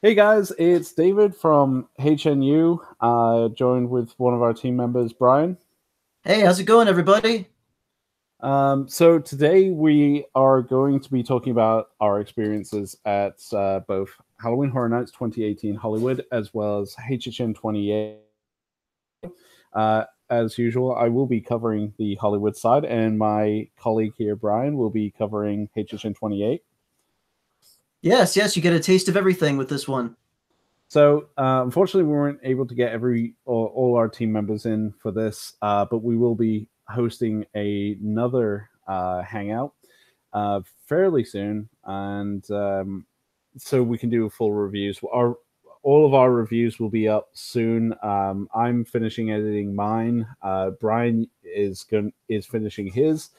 Hey guys, it's David from HNU, joined with one of our team members, Brian. Hey, how's it going, everybody? So today we are going to be talking about our experiences at both Halloween Horror Nights 2018 Hollywood as well as HHN 28. As usual, I will be covering the Hollywood side, and my colleague here, Brian, will be covering HHN 28. Yes, yes, you get a taste of everything with this one. So unfortunately, we weren't able to get all our team members in for this, but we will be hosting another hangout fairly soon, and so we can do full reviews. All of our reviews will be up soon. I'm finishing editing mine. Brian is finishing his.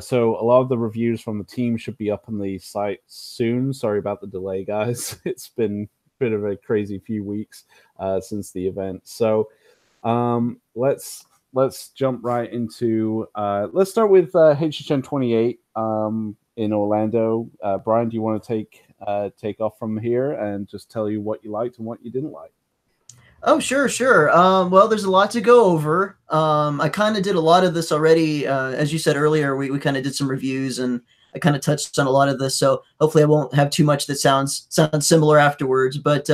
So a lot of the reviews from the team should be up on the site soon. Sorry about the delay, guys. It's been a bit of a crazy few weeks since the event. So let's jump right into. Let's start with HHN 28 in Orlando. Brian, do you want to take off from here and just tell you what you liked and what you didn't like? Oh, sure, sure. Well, there's a lot to go over. I kind of did a lot of this already. As you said earlier, we kind of did some reviews and I kind of touched on a lot of this. So hopefully I won't have too much that sounds similar afterwards. But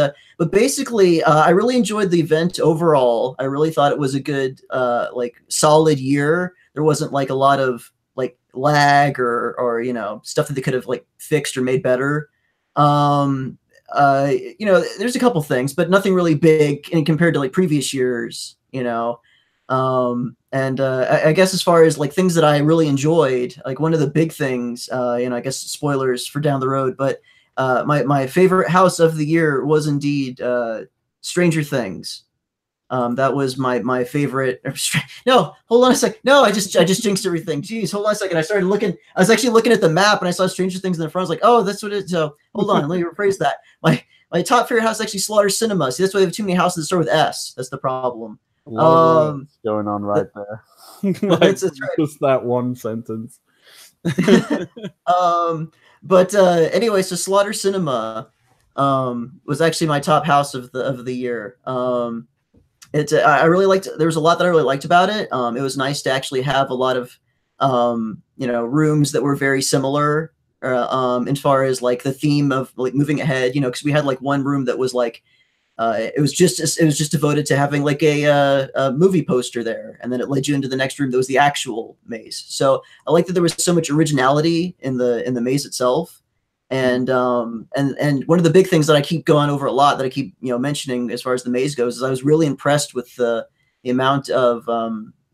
basically, I really enjoyed the event overall. I really thought it was a good, like solid year. There wasn't like a lot of like lag or stuff that they could have like fixed or made better. Um, there's a couple things, but nothing really big in compared to like previous years. And I guess as far as like things that I really enjoyed, like one of the big things, I guess spoilers for down the road, but my favorite house of the year was indeed Stranger Things. That was my favorite. No, hold on a sec. No, I just jinxed everything. Jeez, hold on a second. I started looking. I was actually looking at the map and I saw Stranger Things in the front. I was like, oh, that's what it is. So hold on, let me rephrase that. My top favorite house is actually Slaughter Cinema. See, that's why they have too many houses that start with S. That's the problem. A lot of Um, words going on right there, like that's right. just that one sentence. um, but anyway, so Slaughter Cinema was actually my top house of the year. I really liked. There was a lot that I really liked about it. It was nice to actually have a lot of rooms that were very similar. As far as like the theme of like moving ahead, because we had like one room that was like it was just devoted to having like a movie poster there, and then it led you into the next room that was the actual maze. So I like that there was so much originality in the maze itself. And one of the big things that I keep going over a lot that I keep mentioning as far as the maze goes is I was really impressed with the amount of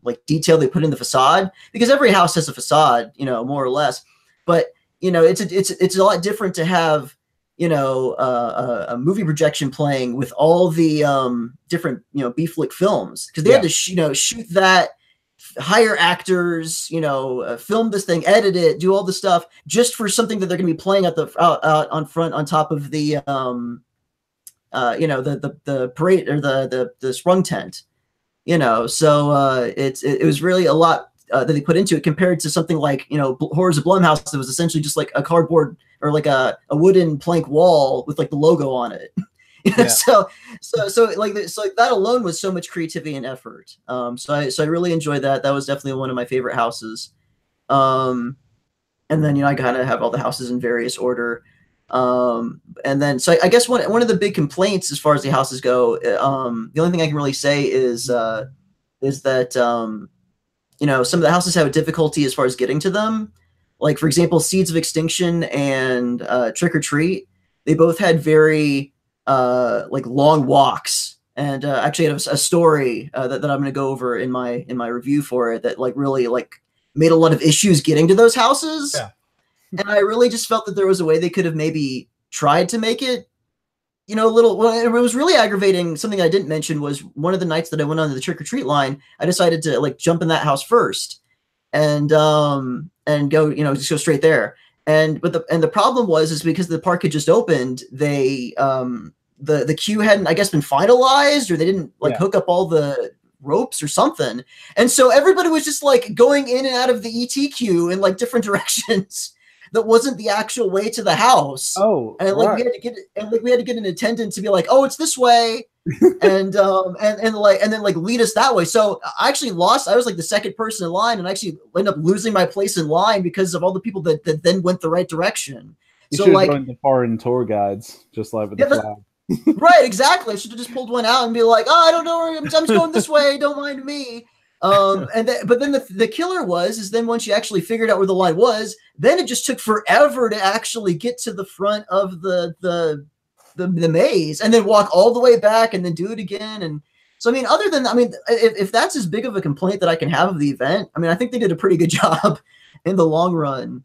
like detail they put in the facade, because every house has a facade, more or less. But it's a lot different to have a movie projection playing with all the different B-flick films, because they had Yeah, to shoot that, hire actors, film this thing, edit it, do all the stuff just for something that they're going to be playing at the out on front on top of the the parade or the sprung tent. It was really a lot that they put into it compared to something like Horrors of Blumhouse that was essentially just like a cardboard or like a wooden plank wall with like the logo on it. yeah. So that alone was so much creativity and effort. So I really enjoyed that. That was definitely one of my favorite houses. Um, and then I kind of have all the houses in various order. And then so I guess one of the big complaints as far as the houses go, the only thing I can really say is that some of the houses have a difficulty as far as getting to them. Like for example, Seeds of Extinction and Trick or Treat, they both had very like long walks. And actually, I have a story that I'm going to go over in my review for it that like really like made a lot of issues getting to those houses. Yeah. And I really just felt that there was a way they could have maybe tried to make it a little. Well, it was really aggravating. Something I didn't mention was one of the nights that I went on the trick or treat line, I decided to like jump in that house first and go, just go straight there. And the problem is because the park had just opened, the queue hadn't, I guess, been finalized, or they didn't like Yeah. hook up all the ropes or something. And so everybody was just like going in and out of the ET queue in like different directions. that wasn't the actual way to the house. Oh, And like right. we had to get and like we had to get an attendant to be like, oh, it's this way. And then like lead us that way. So I actually lost. I was like the second person in line, and I actually ended up losing my place in line because of all the people that then went the right direction. You So should have like, joined the foreign tour guides, just like with yeah, the flag. right, exactly. I should have just pulled one out and be like, oh, I don't know where I'm just going this way. Don't mind me. But then the killer is then once you actually figured out where the line was, then it just took forever to actually get to the front of the maze and then walk all the way back and then do it again. And so, I mean, other than, I mean, if that's as big of a complaint that I can have of the event, I mean, I think they did a pretty good job in the long run.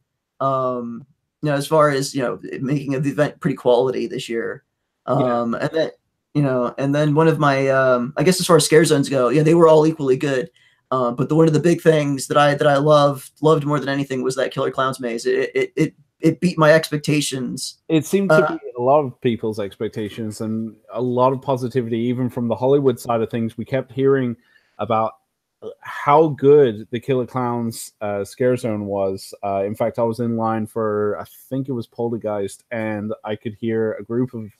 As far as, making the event pretty quality this year. And then, and then one of my, I guess as far as scare zones go, yeah, they were all equally good. But one of the big things that I loved more than anything was that Killer Clowns maze. It beat my expectations. It seemed to be a lot of people's expectations and a lot of positivity, even from the Hollywood side of things. We kept hearing about how good the Killer Clowns scare zone was. In fact, I was in line for, I think it was Poltergeist, and I could hear a group of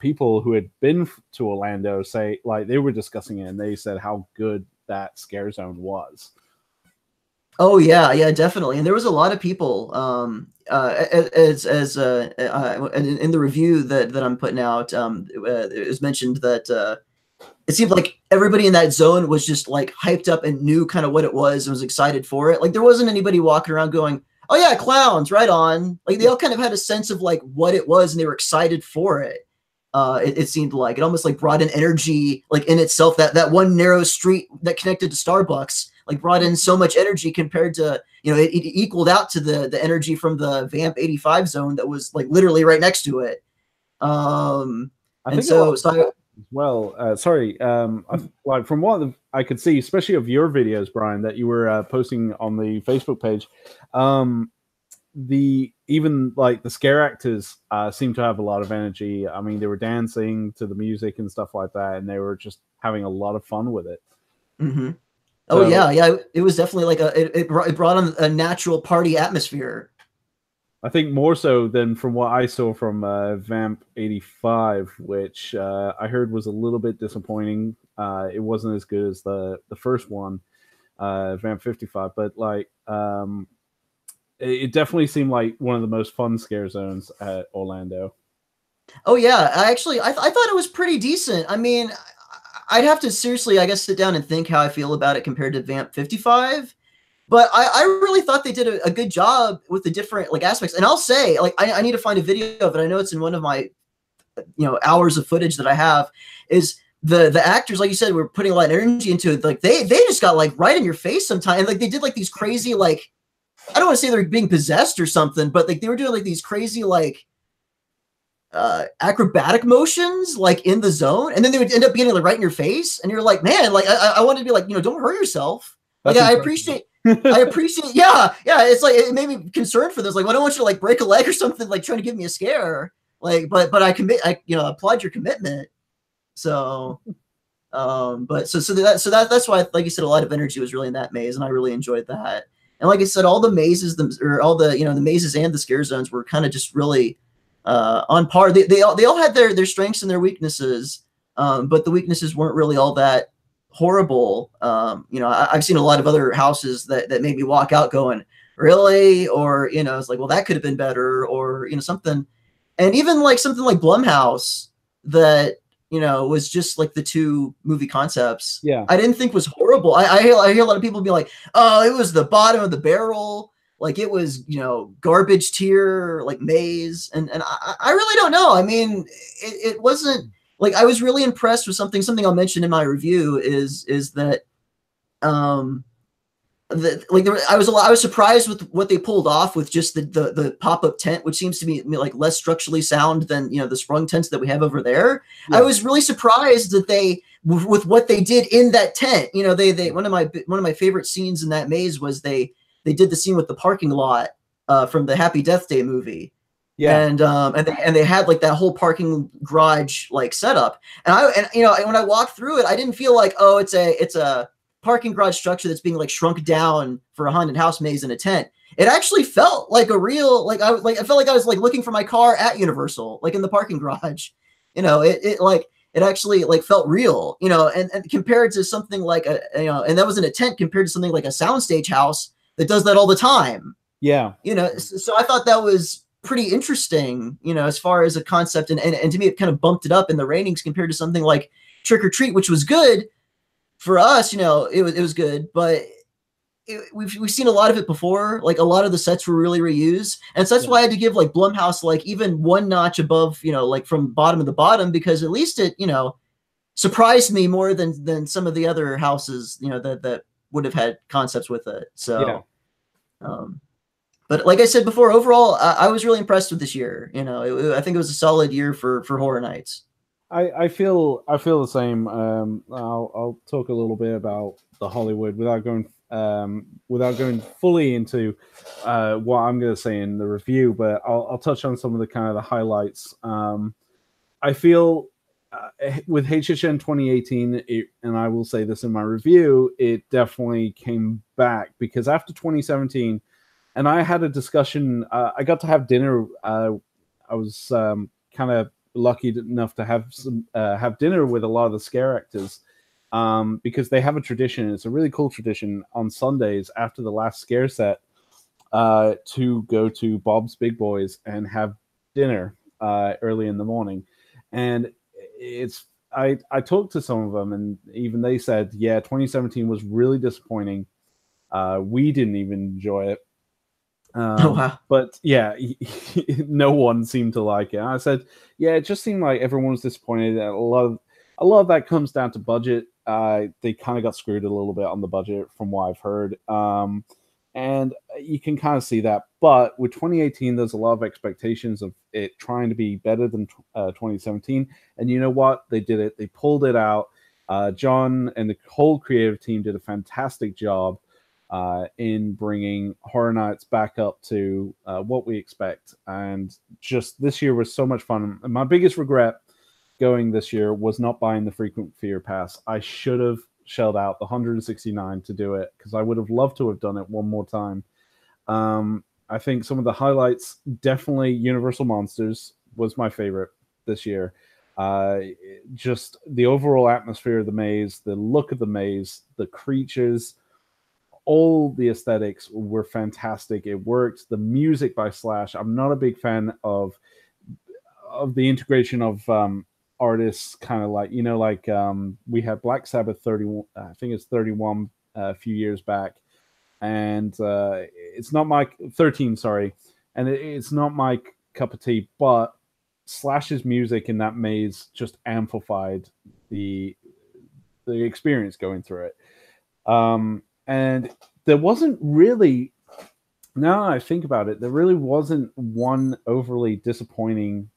people who had been to Orlando say, like, they were discussing it, and they said how good that scare zone was. Oh yeah, definitely. And there was a lot of people in the review that I'm putting out. It was mentioned that it seemed like everybody in that zone was just like hyped up and knew kind of what it was and was excited for it. Like there wasn't anybody walking around going, "Oh yeah, clowns, right on." Like they all kind of had a sense of like what it was and they were excited for it. It seemed like it almost like brought in energy like in itself. That one narrow street that connected to Starbucks like brought in so much energy compared to, it equaled out to the energy from the Vamp 85 zone that was like literally right next to it. Like from what I could see, especially of your videos, Brian, that you were posting on the Facebook page, even like the scare actors seem to have a lot of energy. I mean, they were dancing to the music and stuff like that, and they were just having a lot of fun with it. Mm-hmm. Oh yeah. It was definitely like it brought on a natural party atmosphere. I think more so than from what I saw from Vamp 85, which I heard was a little bit disappointing. It wasn't as good as the first one, Vamp 55, but like it definitely seemed like one of the most fun scare zones at Orlando. Oh yeah, I thought it was pretty decent. I mean, I'd have to seriously, I guess, sit down and think how I feel about it compared to Vamp 55. But I really thought they did a good job with the different like aspects. And I'll say, like, I need to find a video of it. I know it's in one of my, hours of footage that I have. Is the actors, like you said, were putting a lot of energy into it. Like they just got like right in your face sometimes. And like they did like these crazy like, I don't want to say they're being possessed or something, but like they were doing like these crazy like acrobatic motions like in the zone, and then they would end up getting like right in your face, and you're like, man, like I wanted to be like, don't hurt yourself. Like I appreciate yeah, it's like it made me concerned for this. Like, well, I don't want you to like break a leg or something, like trying to give me a scare. Like, but I applaud your commitment. So but that's why, like you said, a lot of energy was really in that maze, and I really enjoyed that. And like I said, all the mazes, the mazes and the scare zones were kind of just really on par. They all had their strengths and their weaknesses, but the weaknesses weren't really all that horrible. I've seen a lot of other houses that made me walk out going, really? Or, it's like, well, that could have been better, or, something. And even like something like Blumhouse that, was just like the two movie concepts. Yeah. I didn't think was horrible. I hear a lot of people be like, oh, it was the bottom of the barrel. Like it was, garbage tier, like maze. And I really don't know. I mean, it wasn't like, I was really impressed with something I'll mention in my review is that, I was surprised with what they pulled off with just the pop-up tent, which seems to be like less structurally sound than, the sprung tents that we have over there. Yeah. I was really surprised that they, with what they did in that tent, they one of my favorite scenes in that maze was they did the scene with the parking lot from the Happy Death Day movie. Yeah. And they had like that whole parking garage like setup. And when I walked through it, I didn't feel like, oh, it's a parking garage structure that's being like shrunk down for a haunted house maze in a tent. it actually felt like a real, I felt like I was like looking for my car at Universal, like in the parking garage. It actually like felt real, and compared to something like and that was in a tent compared to something like a soundstage house that does that all the time. Yeah. So I thought that was pretty interesting, as far as a concept, and to me it kind of bumped it up in the ratings compared to something like Trick or Treat, which was good for us. It was good, but we've seen a lot of it before. Like a lot of the sets were really reused, and so that's why I had to give like Blumhouse like even one notch above, like from bottom of the bottom, because at least it surprised me more than some of the other houses that would have had concepts with it. Yeah. So, but like I said before, overall I was really impressed with this year. I think it was a solid year for Horror Nights. I feel the same. I'll talk a little bit about the Hollywood without going fully into what I'm going to say in the review, but I'll touch on some of the kind of the highlights. I feel with HHN 2018, and I will say this in my review, it definitely came back because after 2017, and I had a discussion. I got to have dinner. I was kind of lucky enough to have dinner with a lot of the scare actors because they have a tradition. It's a really cool tradition on Sundays after the last scare set to go to Bob's Big Boys and have dinner early in the morning. And I talked to some of them, and even they said, yeah, 2017 was really disappointing. We didn't even enjoy it. Oh wow. But yeah, no one seemed to like it. And I said, yeah, it just seemed like everyone was disappointed. A lot of that comes down to budget. They kind of got screwed a little bit on the budget, from what I've heard. And you can kind of see that. But with 2018, there's a lot of expectations of it trying to be better than 2017. And you know what? They did it. They pulled it out. John and the whole creative team did a fantastic job in bringing Horror Nights back up to what we expect. And just this year was so much fun. And my biggest regret going this year was not buying the Frequent Fear Pass. I should have shelled out the 169 to do it because I would have loved to have done it one more time. I think some of the highlights, definitely Universal Monsters was my favorite this year. Just the overall atmosphere of the maze, the look of the maze, the creatures, all the aesthetics were fantastic. It worked. The music by Slash, I'm not a big fan of the integration of artists, kind of like we had Black Sabbath 31, I think it's 31 a few years back, and it's not my 13, sorry, and it's not my cup of tea, but Slash's music in that maze just amplified the experience going through it. And there wasn't really, now I think about it, there really wasn't one overly disappointing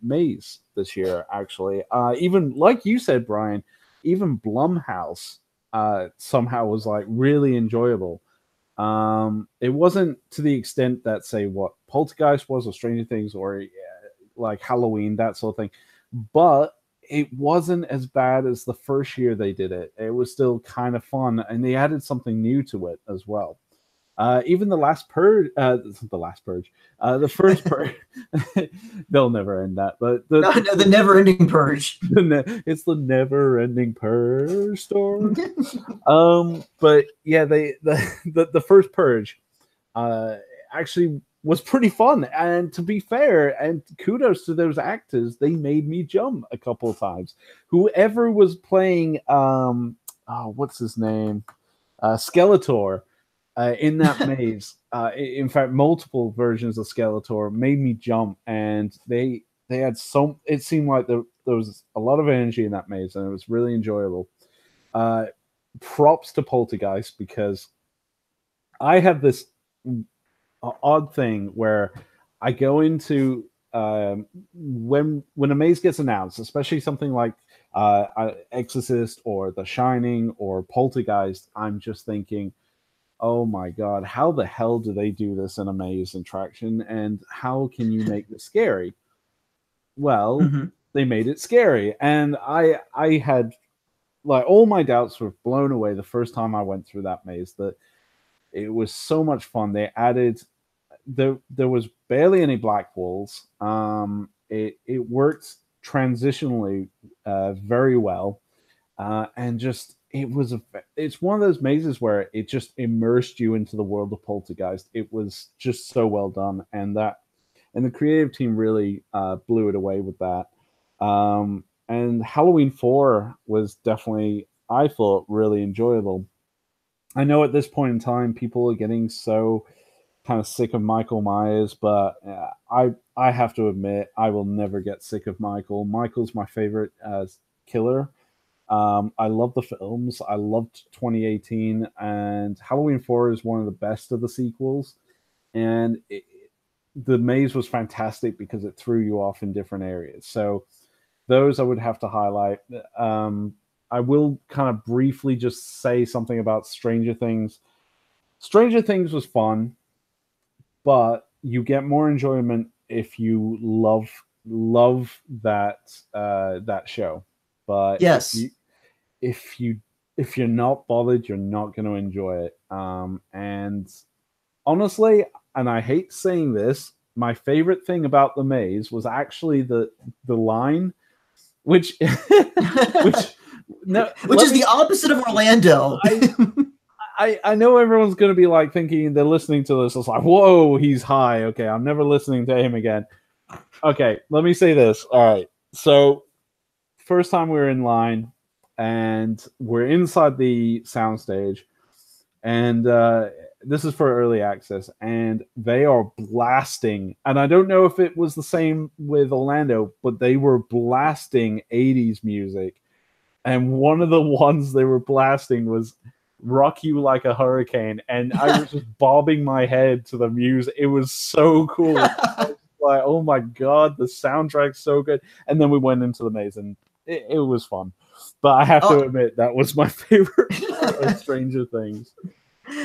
maze this year, actually. Even like you said, Brian, even Blumhouse somehow was like really enjoyable. It wasn't to the extent that, say, what Poltergeist was, or Stranger Things, or like Halloween, that sort of thing, but it wasn't as bad as the first year they did it. It was still kind of fun, and they added something new to it as well. Even the last purge, the first purge, they'll never end that. But the never-ending purge. It's the never-ending purge story. But yeah, the first purge actually was pretty fun. And to be fair, and kudos to those actors, they made me jump a couple of times. Whoever was playing, what's his name? Skeletor in that maze. In fact, multiple versions of Skeletor made me jump, and they had so. It seemed like there was a lot of energy in that maze, and it was really enjoyable. Props to Poltergeist, because I have this odd thing where I go into when a maze gets announced, especially something like Exorcist or The Shining or Poltergeist, I'm just thinking, oh my god, how the hell do they do this in a maze attraction, and how can you make this scary? Well, they made it scary, and I had, like, all my doubts were blown away the first time I went through that maze, that It was so much fun. They added there was barely any black walls. It worked transitionally very well, and just it's one of those mazes where it just immersed you into the world of Poltergeist. It was just so well done, and the creative team really blew it away with that. And Halloween 4 was definitely, I thought, really enjoyable. I know at this point in time, people are getting so kind of sick of Michael Myers, but I have to admit, I will never get sick of Michael. Michael's my favorite killer. I love the films. I loved 2018, and Halloween 4 is one of the best of the sequels. And the maze was fantastic because it threw you off in different areas. So those I would have to highlight. I will kind of briefly just say something about Stranger Things. Stranger Things was fun, but you get more enjoyment if you love that show. But Yes. if you're not bothered, you're not going to enjoy it. And honestly, and I hate saying this, my favorite thing about the maze was actually the line, which which no, which is the opposite of Orlando. I know everyone's going to be like thinking they're listening to this. It's like, whoa, he's high. Okay, I'm never listening to him again. Okay, let me say this. All right, so first time we were in line, and we're inside the soundstage, and this is for early access, and they are blasting. And I don't know if it was the same with Orlando, but they were blasting 80s music. And one of the ones they were blasting was Rock You Like a Hurricane. And I was just bobbing my head to the music. It was so cool. I was like, oh my God, the soundtrack's so good. And then we went into the maze, and it was fun. But I have to admit, that was my favorite part of Stranger Things.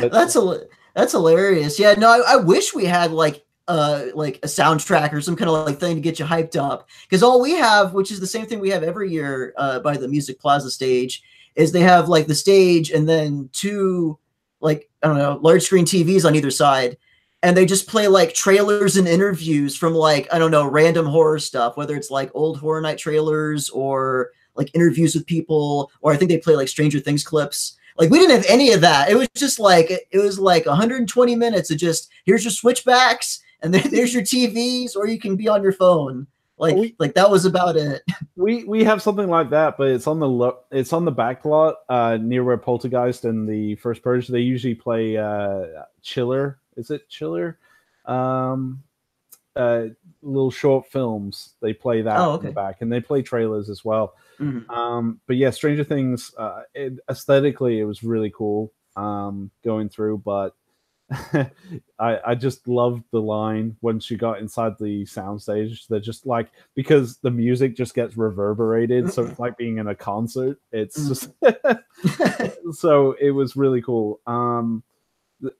That's hilarious. Yeah, no, I wish we had like a soundtrack or some kind of like thing to get you hyped up, because all we have, which is the same thing we have every year by the Music Plaza stage, is they have like the stage and then two, like, I don't know, large screen TVs on either side, and they just play like trailers and interviews from like, I don't know, random horror stuff, whether it's like old Horror Night trailers or like interviews with people, or I think they play like Stranger Things clips. Like, we didn't have any of that. It was just like, 120 minutes of just, here's your switchbacks, and then there's your TVs, or you can be on your phone. Like that was about it. We have something like that, but it's on the back lot near where Poltergeist and the First Purge. They usually play Chiller. Is it Chiller? Little short films. They play that in the back, and they play trailers as well. Mm-hmm. But yeah, Stranger Things, aesthetically, it was really cool going through, but I just loved the line once you got inside the soundstage. They're just like, because the music just gets reverberated, so it's like being in a concert. It's just so it was really cool.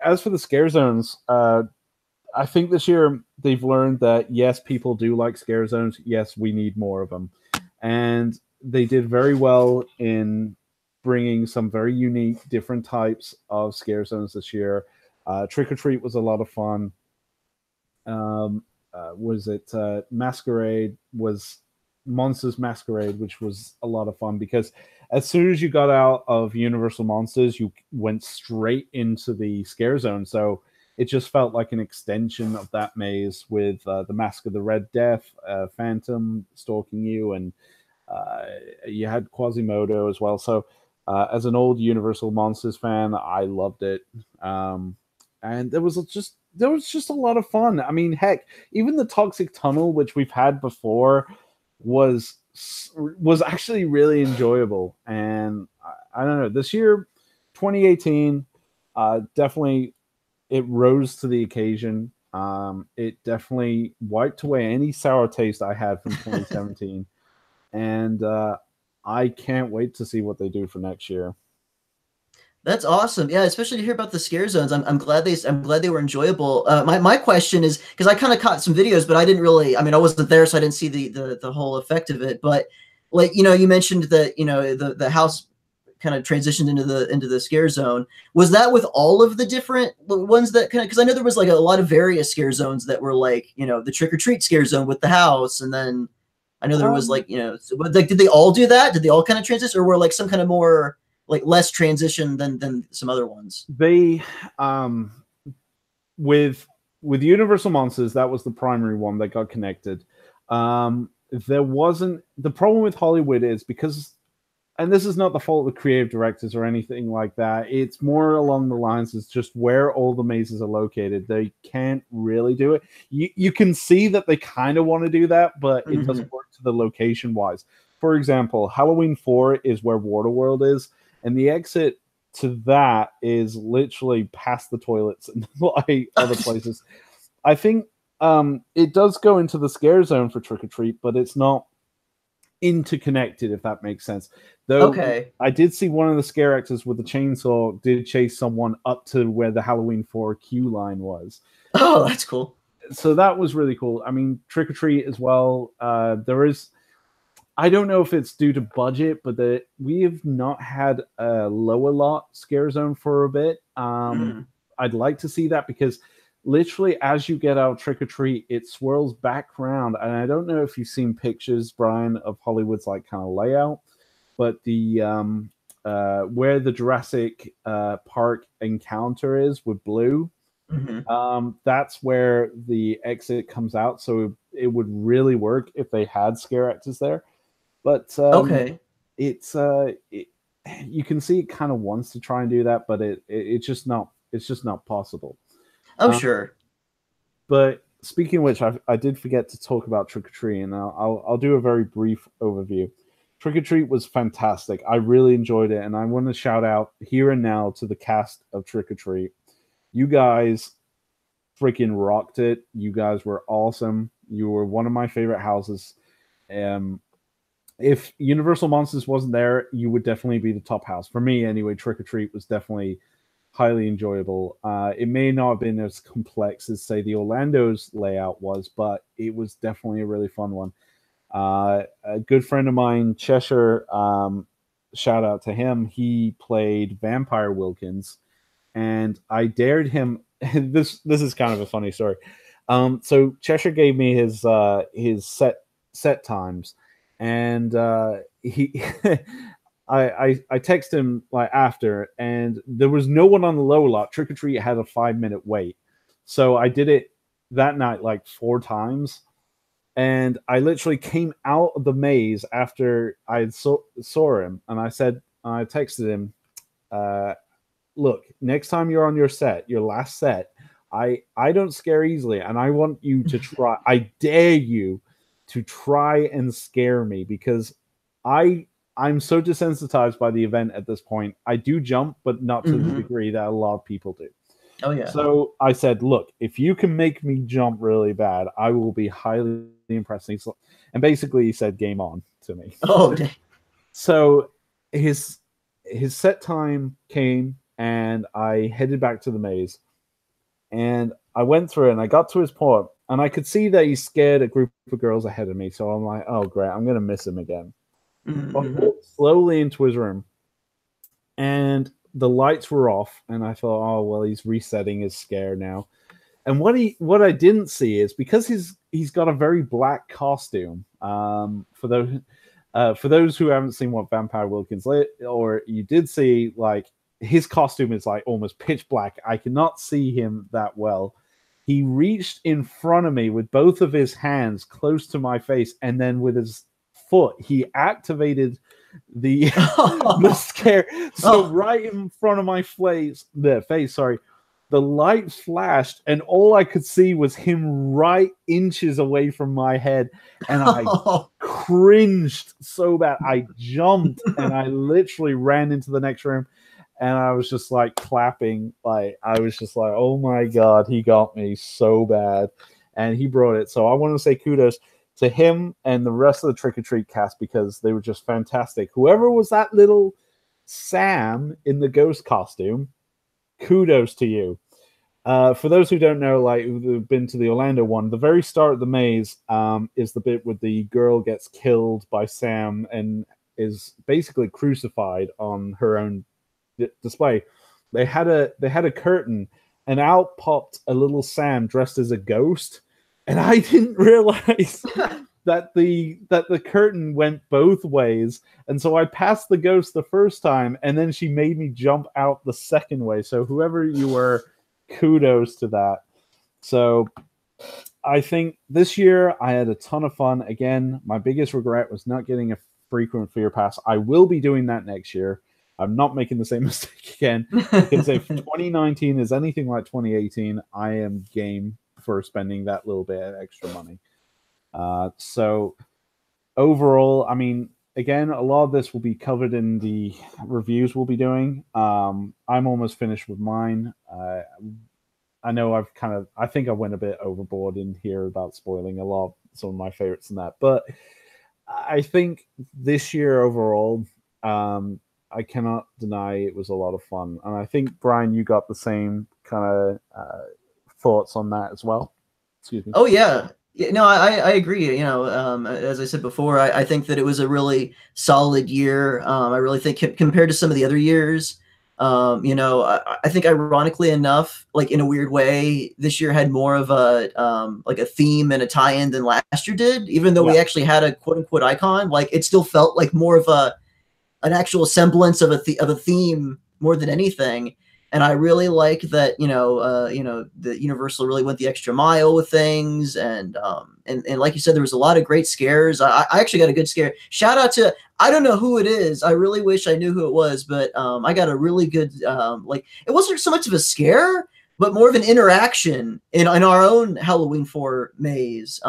As for the scare zones, I think this year they've learned that yes, people do like scare zones. Yes, we need more of them, and they did very well in bringing some very unique, different types of scare zones this year. Trick or Treat was a lot of fun. Was it Masquerade? Was Monsters Masquerade, which was a lot of fun, because as soon as you got out of Universal Monsters, you went straight into the scare zone. So it just felt like an extension of that maze with the Mask of the Red Death, Phantom stalking you, and you had Quasimodo as well. So as an old Universal Monsters fan, I loved it. And there was just a lot of fun. I mean, heck, even the Toxic Tunnel, which we've had before, was actually really enjoyable. And I don't know, this year, 2018, definitely it rose to the occasion. It definitely wiped away any sour taste I had from 2017. And I can't wait to see what they do for next year. That's awesome. Yeah, especially to hear about the scare zones. I'm glad they were enjoyable. My question is, because I kind of caught some videos, but I didn't really. I mean, I wasn't there, so I didn't see the whole effect of it. But like, you know, you mentioned that, you know, the house kind of transitioned into the scare zone. Was that with all of the different ones that kind of, because I know there was like a lot of various scare zones that were like, you know, the trick or treat scare zone with the house, and then I know there was like, you know, but like, did they all do that? Did they all kind of transition, or were like some kind of more like less transition than some other ones? They with Universal Monsters, that was the primary one that got connected. There wasn't, the problem with Hollywood is because, and this is not the fault of the creative directors or anything like that, it's more along the lines as just where all the mazes are located. They can't really do it. You can see that they kind of want to do that, but it doesn't work to the location wise. For example, Halloween 4 is where Waterworld is, and the exit to that is literally past the toilets and like other places. I think it does go into the scare zone for Trick or Treat, but it's not interconnected, if that makes sense. Though I did see one of the scare actors with the chainsaw did chase someone up to where the Halloween 4 queue line was. Oh, that's cool. So that was really cool. I mean, Trick or Treat as well. There is, I don't know if it's due to budget, but we have not had a lower lot scare zone for a bit. I'd like to see that because literally as you get out Trick or Treat, it swirls back around. And I don't know if you've seen pictures, Brian, of Hollywood's like kind of layout, but the where the Jurassic Park encounter is with Blue, that's where the exit comes out. So it would really work if they had scare actors there. But it's you can see it kind of wants to try and do that, but it's just not possible. Oh, sure. But speaking of which, I did forget to talk about Trick or Treat, and I'll do a very brief overview. Trick or Treat was fantastic. I really enjoyed it, and I want to shout out here and now to the cast of Trick or Treat. You guys freaking rocked it. You guys were awesome. You were one of my favorite houses. If Universal Monsters wasn't there, you would definitely be the top house. For me, anyway, Trick or Treat was definitely highly enjoyable. It may not have been as complex as, say, the Orlando's layout was, but it was definitely a really fun one. A good friend of mine, Cheshire, shout out to him, he played Vampire Wilkins, and I dared him. This is kind of a funny story. So Cheshire gave me his set times, and he I texted him like after, and there was no one on the lower lot. Trick or Treat had a 5-minute wait, so I did it that night like 4 times, and I literally came out of the maze after I saw him, and I texted him, look, next time you're on your last set, I don't scare easily, and I want you to try. I dare you to try and scare me, because I'm so desensitized by the event at this point. I do jump, but not to the degree that a lot of people do. Oh, yeah. So I said, look, if you can make me jump really bad, I will be highly impressed. And basically he said, game on to me. Oh, dang. So his set time came, and I headed back to the maze. And I went through it, and I got to his part, and I could see that he scared a group of girls ahead of me. So I'm like, oh, great, I'm going to miss him again. I walked slowly into his room, and the lights were off, and I thought, oh, well, he's resetting his scare now. And what I didn't see is, because he's got a very black costume. For those who haven't seen what Vampire Wilkins or you did see, like, his costume is like almost pitch black. I cannot see him that well. He reached in front of me with both of his hands close to my face, and then with his foot he activated the the scare. So right in front of my face, the light flashed, and all I could see was him right inches away from my head, and I cringed so bad. I jumped, and I literally ran into the next room, and I was just like clapping. Like, I was just like, oh my God, he got me so bad, and he brought it. So I want to say kudos to him and the rest of the Trick or Treat cast, because they were just fantastic. Whoever was that little Sam in the ghost costume, kudos to you. For those who don't know, like, who've been to the Orlando one, the very start of the maze is the bit where the girl gets killed by Sam, and is basically crucified on her own display. They had a curtain, and out popped a little Sam dressed as a ghost, and I didn't realize that the curtain went both ways, and so I passed the ghost the first time, and then she made me jump out the second way. So whoever you were, kudos to that. So I think this year I had a ton of fun. Again, my biggest regret was not getting a frequent fear pass. I will be doing that next year. I'm not making the same mistake again, because if 2019 is anything like 2018, I am game for spending that little bit of extra money. So overall, I mean, again, a lot of this will be covered in the reviews we'll be doing. I'm almost finished with mine. I know I think I went a bit overboard in here about spoiling a lot of some of my favorites in that, but I think this year overall, I cannot deny it was a lot of fun. And I think, Brian, you got the same kind of thoughts on that as well. Excuse me. Oh, yeah. Yeah, no, I agree. You know, as I said before, I think that it was a really solid year. I really think compared to some of the other years, you know, I think ironically enough, like in a weird way, this year had more of a like a theme and a tie-in than last year did. Even though we actually had a quote unquote icon, like it still felt like more of an actual semblance of a theme more than anything. And I really like that, you know, the Universal really went the extra mile with things, and like you said, there was a lot of great scares. I actually got a good scare. Shout out to, I don't know who it is. I really wish I knew who it was, but I got a really good like, it wasn't so much of a scare, but more of an interaction in our own Halloween 4 maze.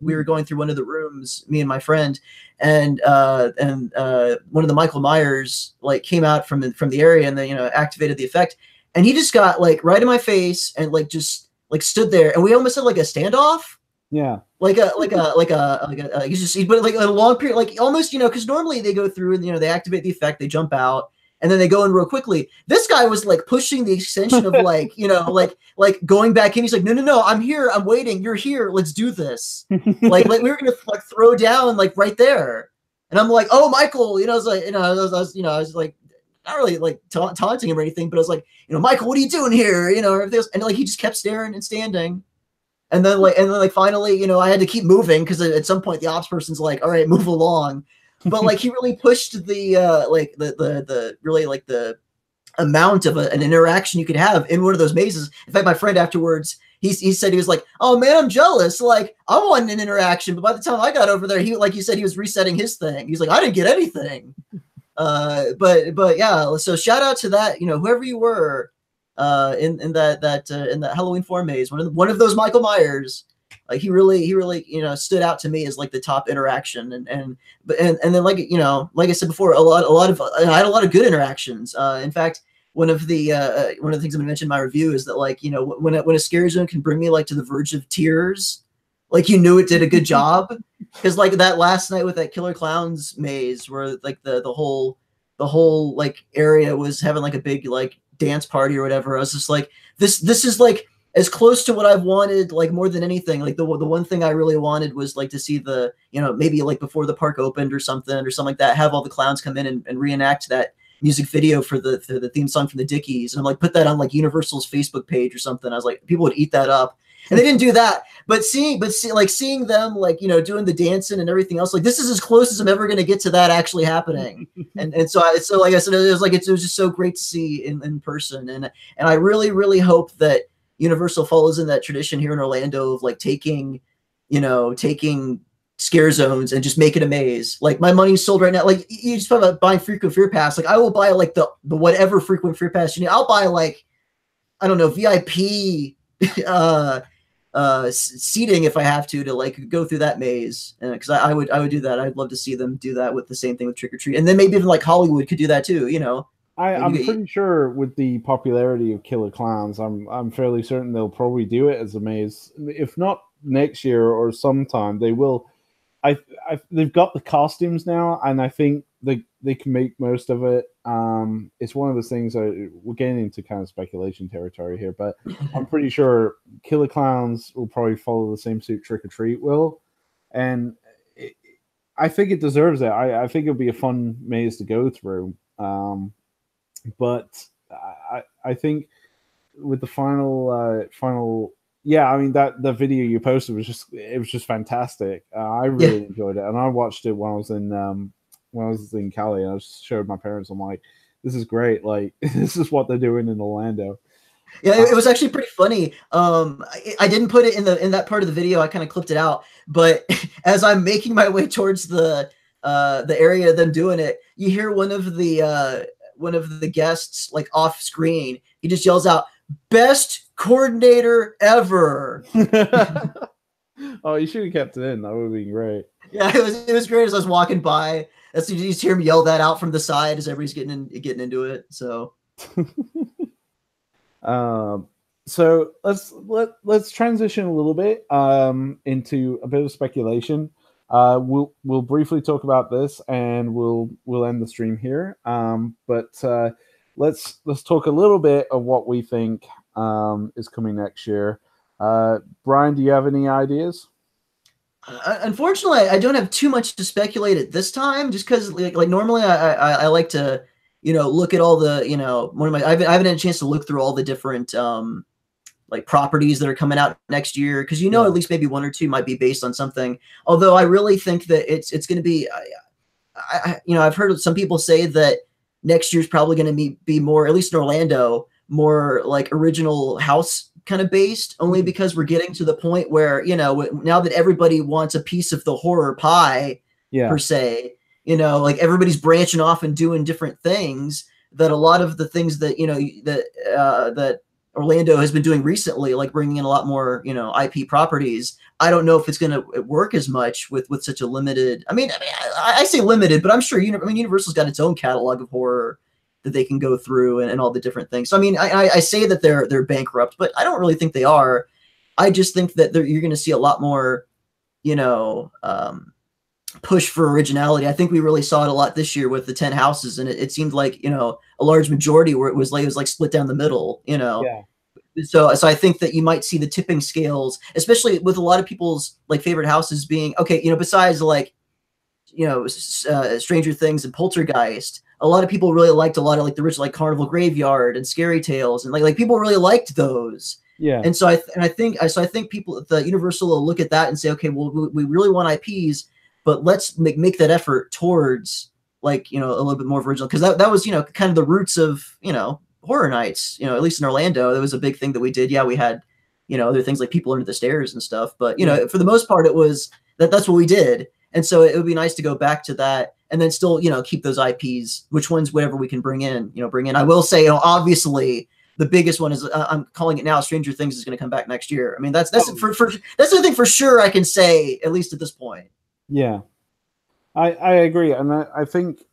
We were going through one of the rooms, me and my friend, and one of the Michael Myers like came out from the area, and then, you know, activated the effect, and he just got like right in my face and like just like stood there, and we almost had like a standoff. Yeah. Like he's just, but like a long period, like almost, you know, because normally they go through and, you know, they activate the effect, they jump out, and then they go in real quickly. This guy was like pushing the extension of like, you know, like going back in. He's like, no, I'm here. I'm waiting. You're here. Let's do this. like we were going to like throw down like right there. And I'm like, oh, Michael, you know, I was like, you know, I was like, not really like taunting him or anything, but I was like, you know, Michael, what are you doing here? You know, and like, he just kept staring and standing. And then finally, you know, I had to keep moving because at some point the ops person's like, all right, move along. But like he really pushed the like the really like the amount of an interaction you could have in one of those mazes. In fact, my friend afterwards, he said, he was like, oh man, I'm jealous. Like I wanted an interaction, but by the time I got over there, he, like you said, he was resetting his thing. He's like, I didn't get anything. But yeah, so shout out to that, you know, whoever you were in that Halloween 4 maze, one of those Michael Myers. Like he really, you know, stood out to me as like the top interaction, and then like, you know, like I said before, a lot of I had a lot of good interactions. In fact, one of the things I'm gonna mention in my review is that, like, you know, when a scary zone can bring me like to the verge of tears, like you knew it did a good job, because like that last night with that Killer Clowns maze, where like the whole like area was having like a big like dance party or whatever. I was just like, this is like as close to what I've wanted, like more than anything. Like the one thing I really wanted was like to see the, you know, maybe like before the park opened or something like that, have all the clowns come in and reenact that music video for the theme song from the Dickies, and I'm like, put that on like Universal's Facebook page or something. I was like, people would eat that up. And they didn't do that, but seeing them, like, you know, doing the dancing and everything else, like this is as close as I'm ever going to get to that actually happening. and so like I said, it was just so great to see in person, and I really hope that Universal follows in that tradition here in Orlando of like taking scare zones and just make it a maze. Like my money's sold right now. Like you just talk about buying frequent fear pass. Like I will buy like the whatever frequent fear pass you need. I'll buy like, I don't know, VIP seating if I have to like go through that maze, because I would do that. I'd love to see them do that with the same thing with Trick or Treat, and then maybe even like Hollywood could do that too, you know. I'm pretty sure with the popularity of Killer Clowns, I'm fairly certain they'll probably do it as a maze. If not next year or sometime, they will. They've got the costumes now, and I think they can make most of it. It's one of those things that we're getting into kind of speculation territory here, but I'm pretty sure Killer Clowns will probably follow the same suit Trick or Treat will, and I think it deserves it. I think it'll be a fun maze to go through. But I think with the final, yeah, I mean that the video you posted was just fantastic. I Yeah. really enjoyed it, and I watched it when I was in Cali, and I just showed my parents. I'm like, this is great. Like this is what they're doing in Orlando. Yeah, Uh, it was actually pretty funny. I didn't put it in that part of the video. I kind of clipped it out. But as I'm making my way towards the area of them doing it, you hear one of the guests like off screen. He just yells out, "Best coordinator ever!" oh, you should have kept it in. That would have been great. Yeah, it was great as I was walking by. That's you just hear him yell that out from the side as everybody's getting into it. So Um, so let's transition a little bit into a bit of speculation. We'll briefly talk about this, and we'll end the stream here. But let's talk a little bit of what we think is coming next year. Brian, do you have any ideas? unfortunately, I don't have too much to speculate at this time, just because like normally I like to look at all the one of my I haven't had a chance to look through all the different like properties that are coming out next year, because Yeah. at least maybe one or two might be based on something. Although I really think that it's going to be I've heard some people say that next year's probably going to be more, at least in Orlando, more like original house kind of based, only because we're getting to the point where now that everybody wants a piece of the horror pie Yeah. per se, like everybody's branching off and doing different things, that a lot of the things that that Orlando has been doing recently, like bringing in a lot more IP properties. I don't know if it's going to work as much with such a limited. I say limited, but I'm sure Universal's got its own catalog of horror that they can go through, and all the different things. So I say that they're bankrupt, but I don't really think they are. I just think that you're going to see a lot more, push for originality. I think we really saw it a lot this year with the 10 houses, and it seemed like a large majority where it was like split down the middle. Yeah. So I think that you might see the tipping scales, especially with a lot of people's like favorite houses being okay. Besides like Stranger Things and Poltergeist, a lot of people really liked a lot of like the original like Carnival Graveyard and Scary Tales, and like people really liked those. Yeah. And so I think people at the Universal will look at that and say, okay, well we really want IPs, but let's make that effort towards like a little bit more original, because that was kind of the roots of Horror Nights. At least in Orlando, that was a big thing that we did. Yeah, we had other things like People Under the Stairs and stuff, but for the most part, it was that's what we did. And so it would be nice to go back to that, and then still keep those IPs. Which ones, whatever we can bring in, bring in. I will say, obviously, the biggest one is I'm calling it now. Stranger Things is going to come back next year. I mean, that's that's the thing for sure. I can say, at least at this point. Yeah. I agree, and I think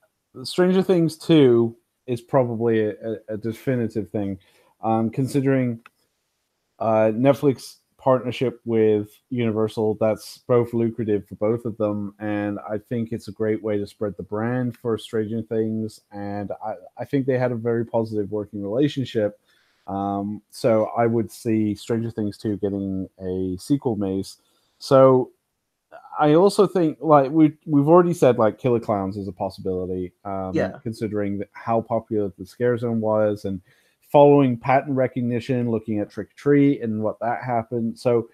Stranger Things 2 is probably a definitive thing, considering Netflix partnership with Universal. That's both lucrative for both of them, and I think it's a great way to spread the brand for Stranger Things. And I think they had a very positive working relationship. So I would see Stranger Things 2 getting a sequel maze. So I also think like we've already said like Killer Clowns is a possibility, Yeah. considering how popular the Scare Zone was, and following pattern recognition, looking at Trick or Treat and what that happened. So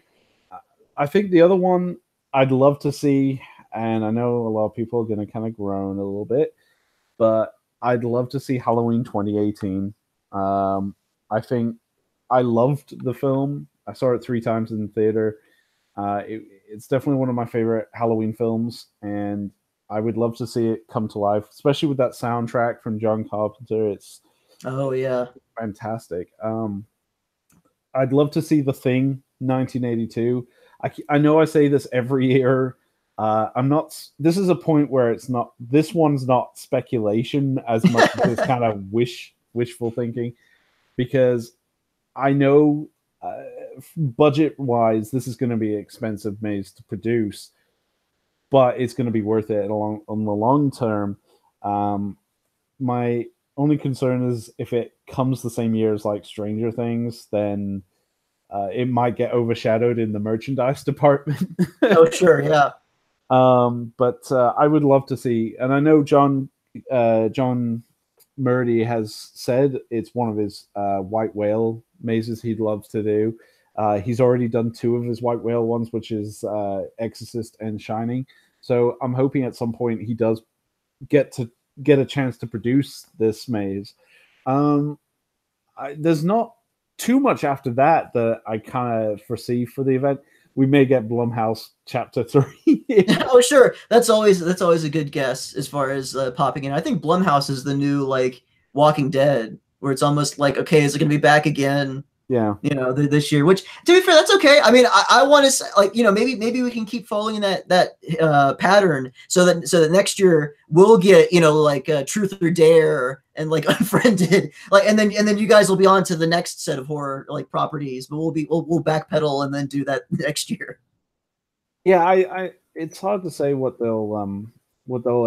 I think the other one I'd love to see, and I know a lot of people are going to kind of groan a little bit, but I'd love to see Halloween 2018. I think I loved the film. I saw it 3 times in the theater. It's definitely one of my favorite Halloween films, and I would love to see it come to life, especially with that soundtrack from John Carpenter. It's Oh yeah. fantastic. I'd love to see The Thing 1982. I know I say this every year. I'm not. This is a point where it's not. This one's not speculation as much as it's kind of wishful thinking, because I know budget wise, this is going to be an expensive maze to produce, but it's going to be worth it on the long term. My only concern is if it comes the same year as like Stranger Things, then it might get overshadowed in the merchandise department. Oh sure. Yeah. But I would love to see, and I know John Murdy has said it's one of his white whale mazes he'd love to do. He's already done two of his white whale ones, which is Exorcist and Shining. So I'm hoping at some point he does get a chance to produce this maze. Um, there's not too much after that that I kind of foresee for the event. We may get Blumhouse Chapter 3. Oh, sure. That's always a good guess as far as popping in. I think Blumhouse is the new like Walking Dead, where it's almost like, okay, is it going to be back again? Yeah. This year. Which, to be fair, that's okay. I mean, I want to like, maybe we can keep following that pattern, so that next year we'll get like Truth or Dare and like Unfriended, like, and then you guys will be on to the next set of horror like properties, but we'll backpedal and then do that next year. Yeah, I it's hard to say what they'll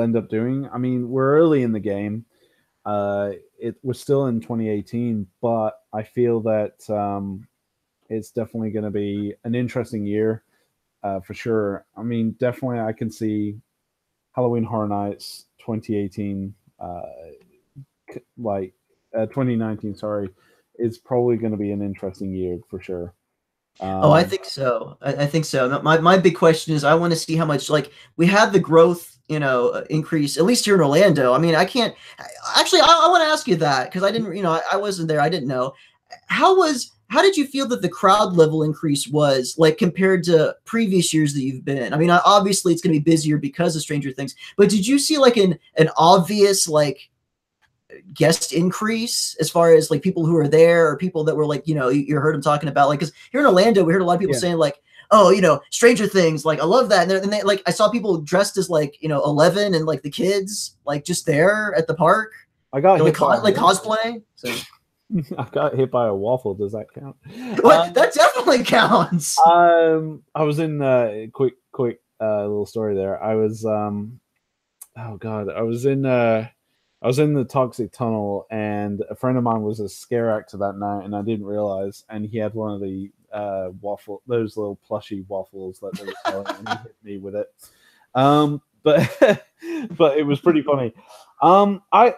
end up doing. I mean, we're early in the game. It was still in 2018, but I feel that it's definitely going to be an interesting year for sure. I mean, definitely I can see Halloween Horror Nights 2018, like 2019. Sorry, is probably going to be an interesting year for sure. Oh, I think so. I think so. My big question is, I want to see how much, like, we had the growth, increase, at least here in Orlando. I mean, I can't actually, I want to ask you that because I didn't, I wasn't there. I didn't know. How did you feel that the crowd level increase was like compared to previous years that you've been? I mean, obviously it's going to be busier because of Stranger Things, but did you see like an obvious, like, guest increase as far as like people who are there or people that were like, you heard them talking about, like, because here in Orlando we heard a lot of people saying like, oh, Stranger Things, like, I love that, and they like, I saw people dressed as like 11 and like the kids like just there at the park. I got hit like cosplaying. So I got hit by a waffle. Does that count? That definitely counts. I was in quick little story there. I was oh god, I was in the toxic tunnel, and a friend of mine was a scare actor that night, and I didn't realize. And he had one of the those little plushy waffles that they were selling, and he hit me with it. But but it was pretty funny. I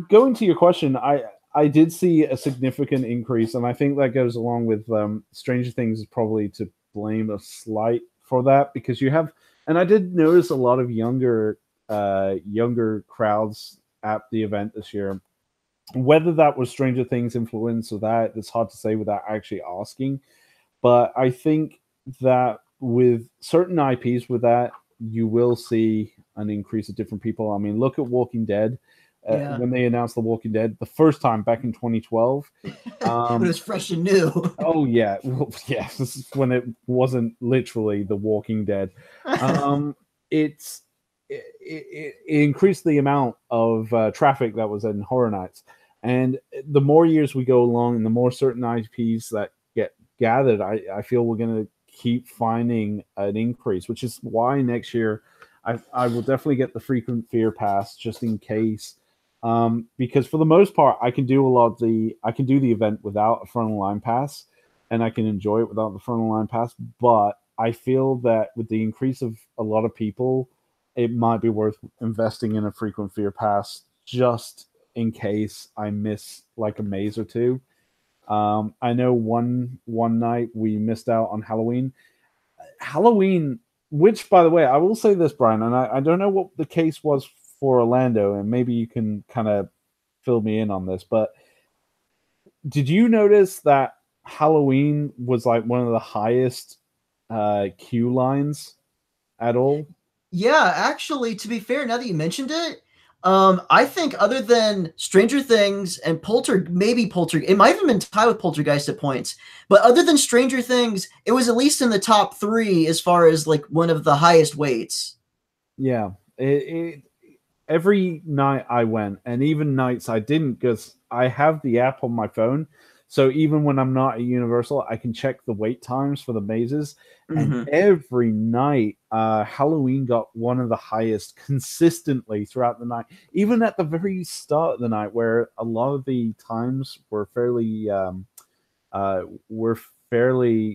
Going to your question, I did see a significant increase, and I think that goes along with Stranger Things is probably to blame a slight for that, because you have, and I did notice a lot of younger crowds at the event this year. Whether that was Stranger Things influence or that, it's hard to say without actually asking. But I think that with certain IPs, with that, you will see an increase of different people. I mean, look at Walking Dead. When they announced The Walking Dead the first time back in 2012. It was fresh and new. Oh, yeah. Well, yeah, this is when it wasn't literally The Walking Dead. It increased the amount of traffic that was in Horror Nights. And the more years we go along and the more certain IPs that get gathered, I feel we're going to keep finding an increase, which is why next year I will definitely get the frequent fear pass just in case. Because for the most part, I can do the event without a frontal line pass, and I can enjoy it without the frontal line pass. But I feel that with the increase of a lot of people, it might be worth investing in a frequent fear pass just in case I miss like a maze or two. I know one night we missed out on Halloween, which, by the way, I will say this, Brian, and I don't know what the case was for Orlando, and maybe you can kind of fill me in on this, but did you notice that Halloween was like one of the highest queue lines at all? Yeah, actually, to be fair, now that you mentioned it, I think other than Stranger Things and it might have even been tied with Poltergeist at points, but other than Stranger Things, it was at least in the top 3 as far as like one of the highest weights. Yeah, every night I went, and even nights I didn't, because I have the app on my phone. So even when I'm not at Universal, I can check the wait times for the mazes. And every night, Halloween got one of the highest consistently throughout the night. Even at the very start of the night, where a lot of the times were fairly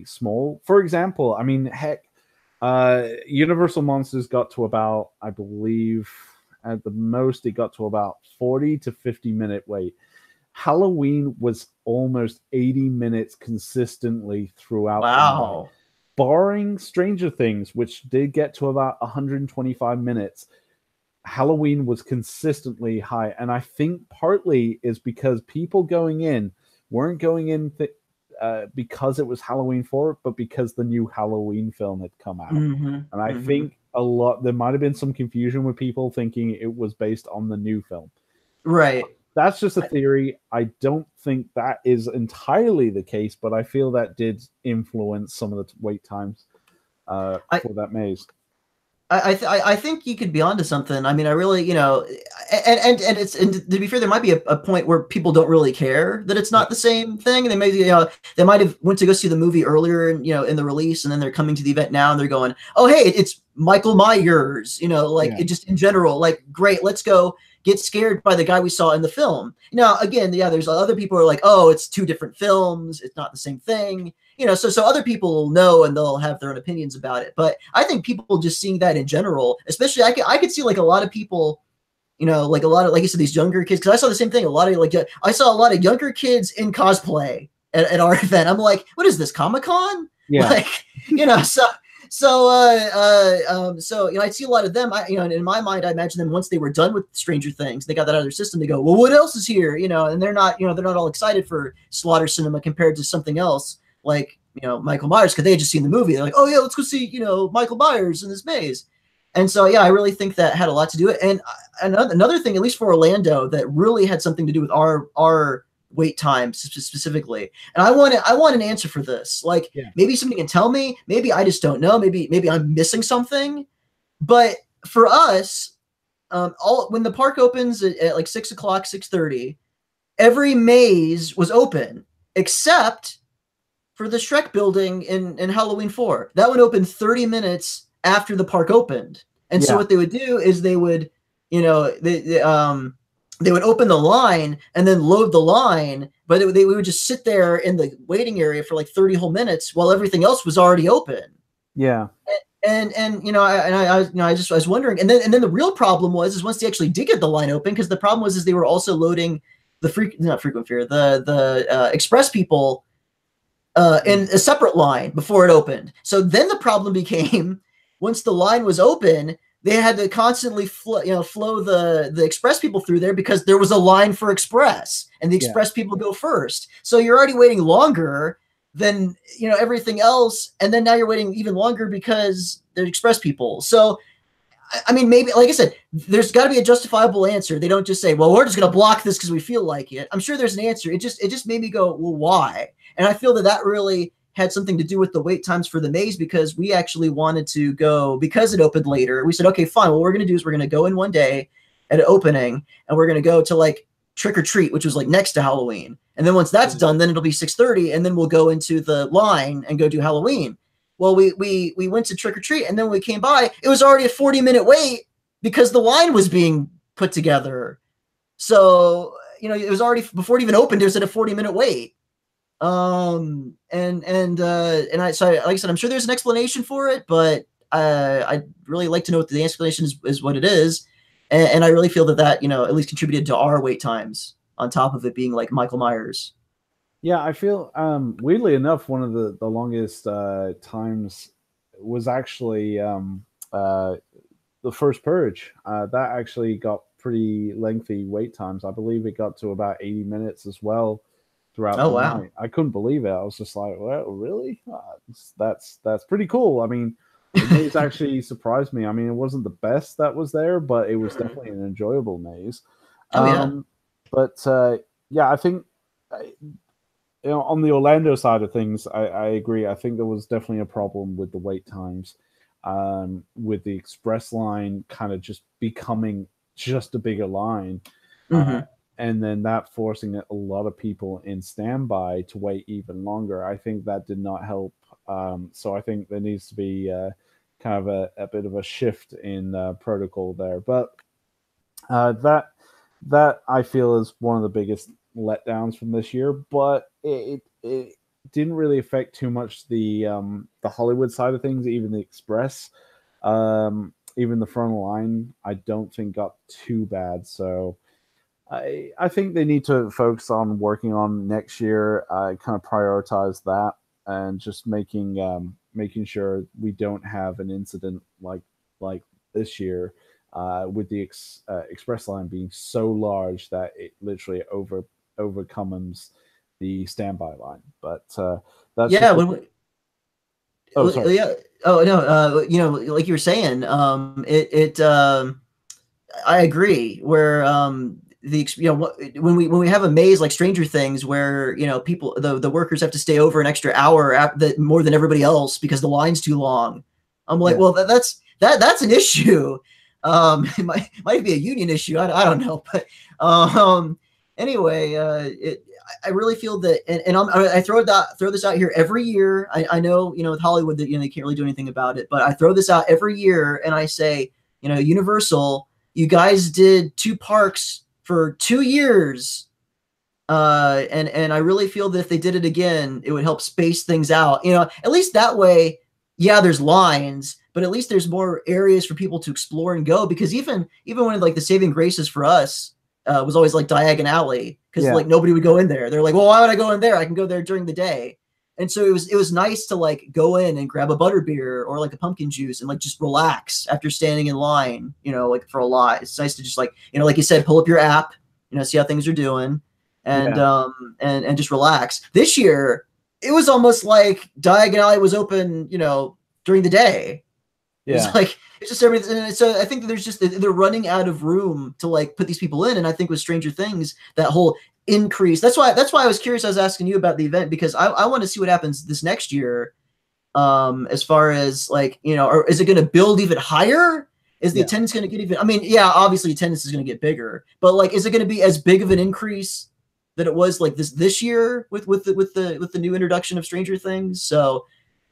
small. For example, I mean, heck, Universal Monsters got to about, I believe, at the most, it got to about 40 to 50-minute wait. Halloween was almost 80 minutes consistently throughout the night, Wow. barring Stranger Things, which did get to about 125 minutes. Halloween was consistently high, and I think partly is because people going in weren't going in because it was Halloween 4, but because the new Halloween film had come out. Hmm. And I Hmm. think there might have been some confusion with people thinking it was based on the new film. Right. That's just a theory. I don't think that is entirely the case, but I feel that did influence some of the wait times I, for that maze. I think you could be onto something. I mean, I really, and it's, and to be fair, there might be a point where people don't really care that it's Yeah. not the same thing. They may, they might have went to go see the movie earlier, and in the release, and then they're coming to the event now, and they're going, oh, hey, it's Michael Myers, like Yeah. it just in general, like great, let's go get scared by the guy we saw in the film. Now, again, yeah, there's other people who are like, oh, it's two different films, it's not the same thing. So other people know and they'll have their own opinions about it. But I think people just seeing that in general, especially I could see like a lot of people, like a lot of, like you said, these younger kids, because I saw the same thing. A lot of like I saw a lot of younger kids in cosplay at our event. I'm like, what is this, Comic-Con? Yeah. Like, so I see a lot of them. And in my mind, I imagine them once they were done with Stranger Things, they got that out of their system. They go, well, what else is here? And they're not, they're not all excited for Slaughter Cinema compared to something else like Michael Myers, because they had just seen the movie. They're like, oh yeah, let's go see Michael Myers in this maze. And so yeah, I really think that had a lot to do it. And another thing, at least for Orlando, that really had something to do with our wait times specifically. And I want an answer for this. Like maybe somebody can tell me. Maybe I just don't know. Maybe I'm missing something. But for us, when the park opens at like 6 o'clock, 6:30, every maze was open except for the Shrek building in Halloween 4. That one opened 30 minutes after the park opened. And so what they would do is they would, they would open the line and then load the line, but they would just sit there in the waiting area for like 30 whole minutes while everything else was already open. Yeah. And I was wondering, and then the real problem was once they actually did get the line open, because the problem was they were also loading the not frequent fear, the express people in a separate line before it opened. So then the problem became, once the line was open, they had to constantly flow the express people through there, because there was a line for express, and the express people go first. So you're already waiting longer than everything else, and then now you're waiting even longer because they're express people. So I mean, maybe, like I said, there's got to be a justifiable answer. They don't just say, well, we're just going to block this because we feel like it. I'm sure there's an answer. It just made me go, well, why? And I feel that really had something to do with the wait times for the maze, because we actually wanted to go, because it opened later. We said, okay, fine. What we're going to do is we're going to go in one day at opening, and we're going to go to like Trick or Treat, which was like next to Halloween. And then once that's done, then it'll be 6:30, and then we'll go into the line and go do Halloween. Well, we went to Trick or Treat, and then when we came by, it was already a 40-minute wait because the line was being put together. So, it was already, before it even opened, it was at a 40-minute wait. So like I said, I'm sure there's an explanation for it, but I'd really like to know what the explanation is what it is. And I really feel that at least contributed to our wait times, on top of it being like Michael Myers. Yeah, I feel weirdly enough, one of the longest times was actually the first Purge. That actually got pretty lengthy wait times. I believe it got to about 80 minutes as well throughout the night. I couldn't believe it. I was just like, well, really? That's pretty cool. I mean, the maze actually surprised me. I mean, it wasn't the best that was there, but it was definitely an enjoyable maze. But yeah, I think on the Orlando side of things, I agree. I think there was definitely a problem with the wait times, with the express line kind of just becoming just a bigger line. And then that forcing a lot of people in standby to wait even longer. I think that did not help. So I think there needs to be kind of a bit of a shift in protocol there. But that I feel is one of the biggest letdowns from this year. But didn't really affect too much the Hollywood side of things. Even the Express, even the front line, I don't think got too bad. So I think they need to focus on working on next year. Kind of prioritize that and just making sure we don't have an incident like this year with the express line being so large that it literally overcomes the standby line. But that's Yeah, just oh sorry. yeah. Oh no, like you were saying, I agree. Where when we have a maze like Stranger Things, where people the workers have to stay over an extra hour more than everybody else because the line's too long. I'm like, Yeah, well, that's an issue. It might be a union issue. I don't know, but anyway, I really feel that, and I throw this out here every year. I know with Hollywood that they can't really do anything about it, but I throw this out every year, and I say, Universal, you guys did 2 parks for 2 years. And I really feel that if they did it again, it would help space things out. At least that way, yeah, there's lines, but at least there's more areas for people to explore and go. Because even when like the saving graces for us was always like Diagon Alley, because yeah, like nobody would go in there. They're like, well, why would I go in there? I can go there during the day. And so it was nice to like go in and grab a butterbeer or like a pumpkin juice and like just relax after standing in line, like for a lot. It's nice to just like, like you said, pull up your app, see how things are doing, and yeah, and just relax. This year, it was almost like Diagon Alley was open, during the day. It was yeah. like it's just everything. And so I think that they're running out of room to like put these people in. And I think with Stranger Things, that whole increase. That's why I was curious. I was asking you about the event because I want to see what happens this next year. As far as like or is it going to build even higher? Is the Yeah. attendance going to get even? I mean, yeah, obviously attendance is going to get bigger, but like, is it going to be as big of an increase that it was like this year with the new introduction of Stranger Things? So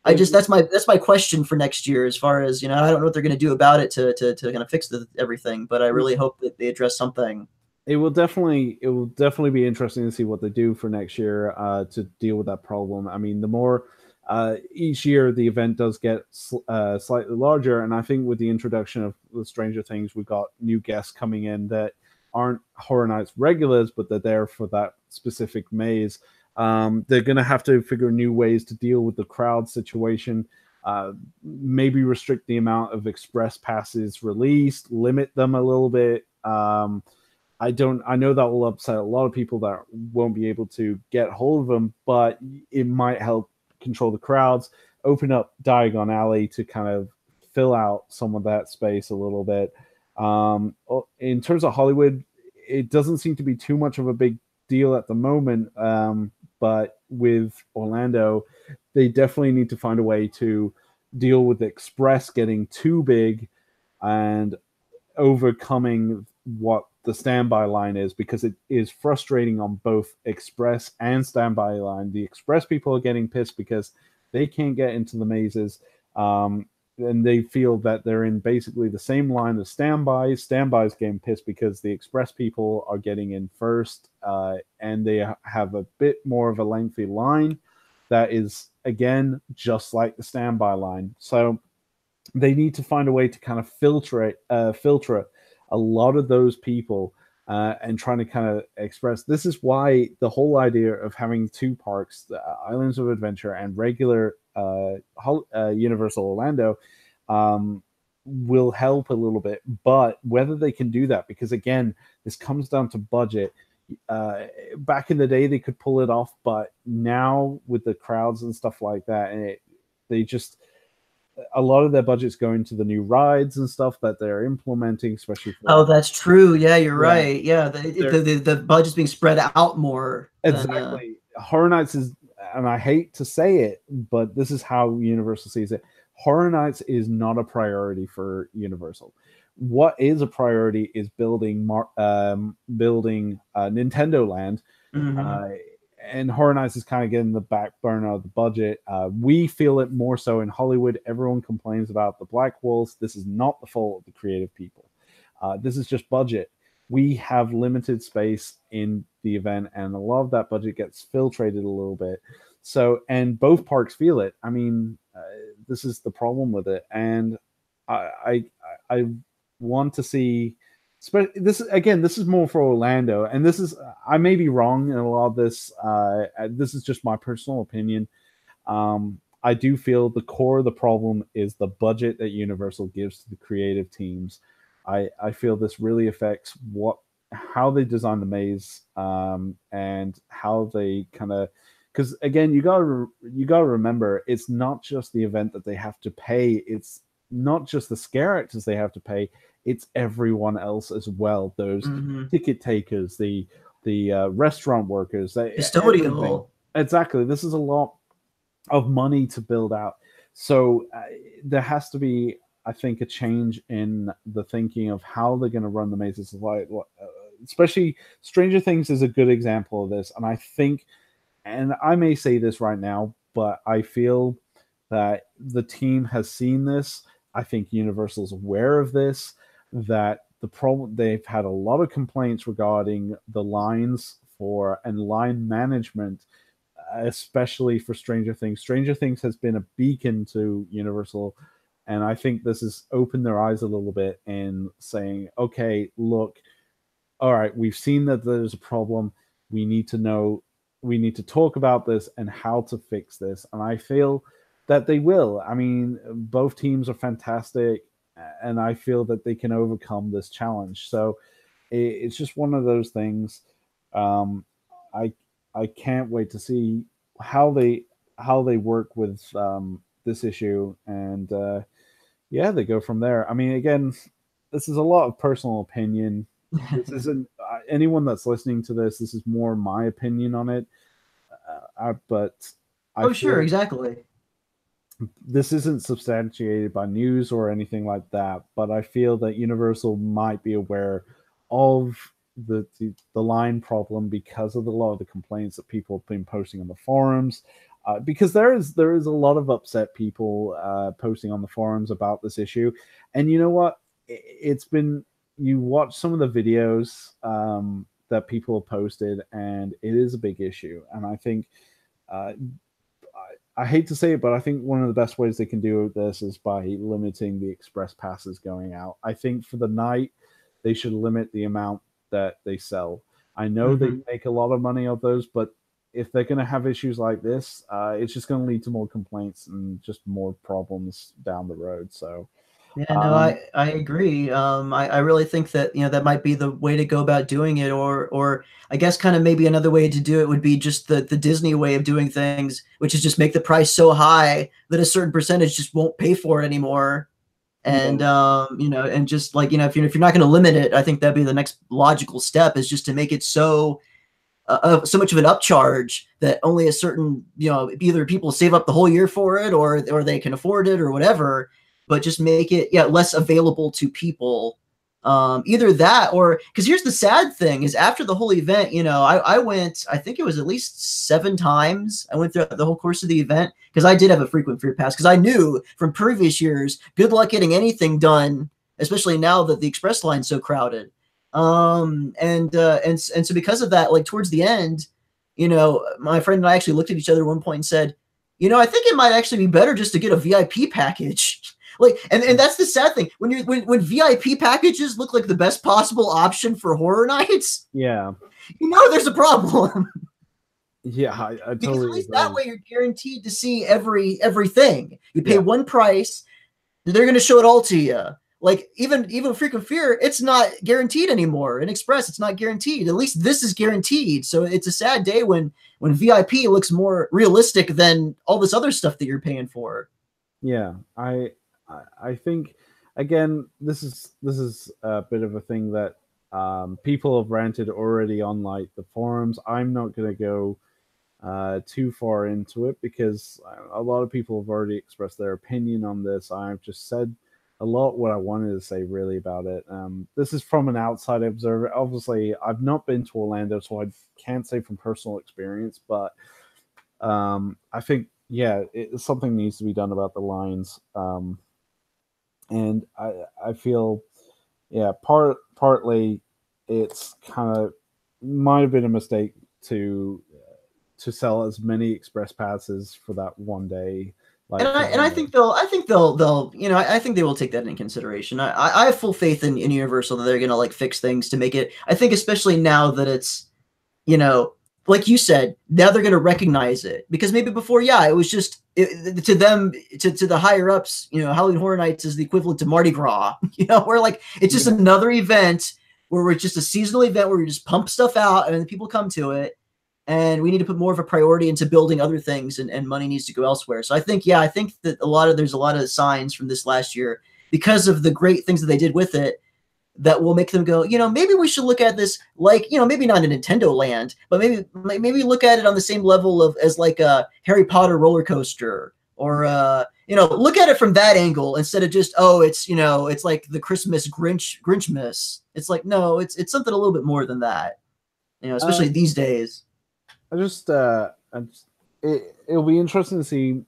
I It just that's my question for next year. As far as I don't know what they're going to do about it to kind of fix everything, but I really hope that they address something. it will definitely be interesting to see what they do for next year to deal with that problem. I mean, the more each year the event does get slightly larger, and I think with the introduction of the Stranger Things, we've got new guests coming in that aren't Horror Nights regulars, but they're there for that specific maze. They're going to have to figure new ways to deal with the crowd situation. Maybe restrict the amount of express passes released, limit them a little bit. I know that will upset a lot of people that won't be able to get hold of them, but it might help control the crowds, open up Diagon Alley to kind of fill out some of that space a little bit. In terms of Hollywood, it doesn't seem to be too much of a big deal at the moment. But with Orlando, they definitely need to find a way to deal with the Express getting too big and overcoming what the standby line is, because it is frustrating on both express and standby line. The express people are getting pissed because they can't get into the mazes, and they feel that they're in basically the same line as standbys. Standbys getting pissed because the express people are getting in first, and they have a bit more of a lengthy line that is again just like the standby line. So they need to find a way to kind of filter a lot of those people, and trying to kind of express. This is why the whole idea of having 2 parks, the Islands of Adventure and regular Universal Orlando, will help a little bit. But whether they can do that, because again, this comes down to budget. Back in the day, they could pull it off, but now with the crowds and stuff like that, they just a lot of their budget's going to the new rides and stuff that they're implementing, especially for Oh, that's true. Yeah, you're yeah, right. Yeah, the they're the, the budget's being spread out more than exactly. Horror Nights is, and I hate to say it, but this is how Universal sees it. Horror Nights is not a priority for Universal. What is a priority is building Nintendo Land, Mhm. uh, and Horror Nights is kind of getting the back burner of the budget. We feel it more so in Hollywood. Everyone complains about the black walls. This is not the fault of the creative people. This is just budget. We have limited space in the event, and a lot of that budget gets filtrated a little bit. So, and both parks feel it. I mean, this is the problem with it, and I I want to see. This again, this is more for Orlando, and this is I may be wrong in a lot of this. This is just my personal opinion. I do feel the core of the problem is the budget that Universal gives to the creative teams. I feel this really affects how they design the maze, and how they kind of, because again, you gotta remember, it's not just the event that they have to pay. It's not just the scare actors they have to pay. It's everyone else as well. Those Mm-hmm. ticket takers, the restaurant workers, everything. Custodial. Exactly. This is a lot of money to build out. So there has to be, I think, a change in the thinking of how they're going to run the mazes. Like, especially Stranger Things is a good example of this, and I think, and I may say this right now, but I feel that the team has seen this. I think Universal's aware of this. That the problem, they've had a lot of complaints regarding the lines for and line management, especially for Stranger Things. Stranger Things has been a beacon to Universal, and I think this has opened their eyes a little bit in saying, okay, look, all right, we've seen that there's a problem. We need to know, we need to talk about this and how to fix this. And I feel that they will. I mean, both teams are fantastic, and I feel that they can overcome this challenge. So it's just one of those things. Um, I I can't wait to see how they work with this issue, and yeah, they go from there. I mean, again, this is a lot of personal opinion. This isn't anyone that's listening to this. This is more my opinion on it. But I Oh, sure, feel exactly. this isn't substantiated by news or anything like that, but I feel that Universal might be aware of the line problem because of a lot of the complaints that people have been posting on the forums. Because there is a lot of upset people posting on the forums about this issue, and you know what? It's been, you watch some of the videos that people have posted, and it is a big issue. And I think uh, I hate to say it, but I think one of the best ways they can do this is by limiting the express passes going out. I think for the night, they should limit the amount that they sell. I know they Hmm. make a lot of money off those, but if they're going to have issues like this, it's just going to lead to more complaints and just more problems down the road. So, Yeah, no, um, I agree. I really think that, that might be the way to go about doing it, or I guess kind of maybe another way to do it would be just the Disney way of doing things, which is just make the price so high that a certain percentage just won't pay for it anymore. And yeah, and just like, if you're not going to limit it, I think that'd be the next logical step, is just to make it so much of an upcharge that only a certain, either people save up the whole year for it, or they can afford it or whatever, but just make it, yeah, less available to people. Either that, or because here's the sad thing is, after the whole event, I went, I think it was at least 7 times. I went throughout the whole course of the event because I did have a frequent free pass, because I knew from previous years, good luck getting anything done, especially now that the express line's so crowded. And so because of that, like towards the end, my friend and I actually looked at each other at one point and said, I think it might actually be better just to get a VIP package. Like, and that's the sad thing, when VIP packages look like the best possible option for horror nights, yeah, there's a problem. yeah. I Because at totally least that agree. way you're guaranteed to see everything. You pay Yeah, one price, they're going to show it all to you. Like, even Frequent Fear, it's not guaranteed anymore. In Express, it's not guaranteed. At least this is guaranteed. So it's a sad day when VIP looks more realistic than all this other stuff that you're paying for. yeah. I think, again, this is a bit of a thing that people have ranted already on like the forums. I'm not going to go too far into it because a lot of people have already expressed their opinion on this. I've just said a lot what I wanted to say really about it. This is from an outside observer. Obviously, I've not been to Orlando, so I can't say from personal experience, but I think, yeah, something needs to be done about the lines. And I feel, yeah, partly it's kind of might have been a mistake to to sell as many express passes for that one day. Like, and I think they'll you know, I think they will take that into consideration. I have full faith in Universal that they're gonna like fix things to make it. I think especially now that it's, you know, like you said, now they're going to recognize it, because maybe before, yeah, it was just to them, to the higher ups, you know, Halloween Horror Nights is the equivalent to Mardi Gras, you know, where like it's just another event where we're just a seasonal event where we just pump stuff out and then people come to it. And we need to put more of a priority into building other things, and money needs to go elsewhere. So I think, yeah, I think that there's a lot of signs from this last year because of the great things that they did with it that will make them go, you know, maybe we should look at this like, you know, maybe not in Nintendo land, but maybe look at it on the same level of as like a Harry Potter roller coaster, or you know, look at it from that angle instead of just, oh, it's, you know, it's like the Christmas Grinchmas. It's like, no, it's something a little bit more than that, you know, especially these days. It'll be interesting to see.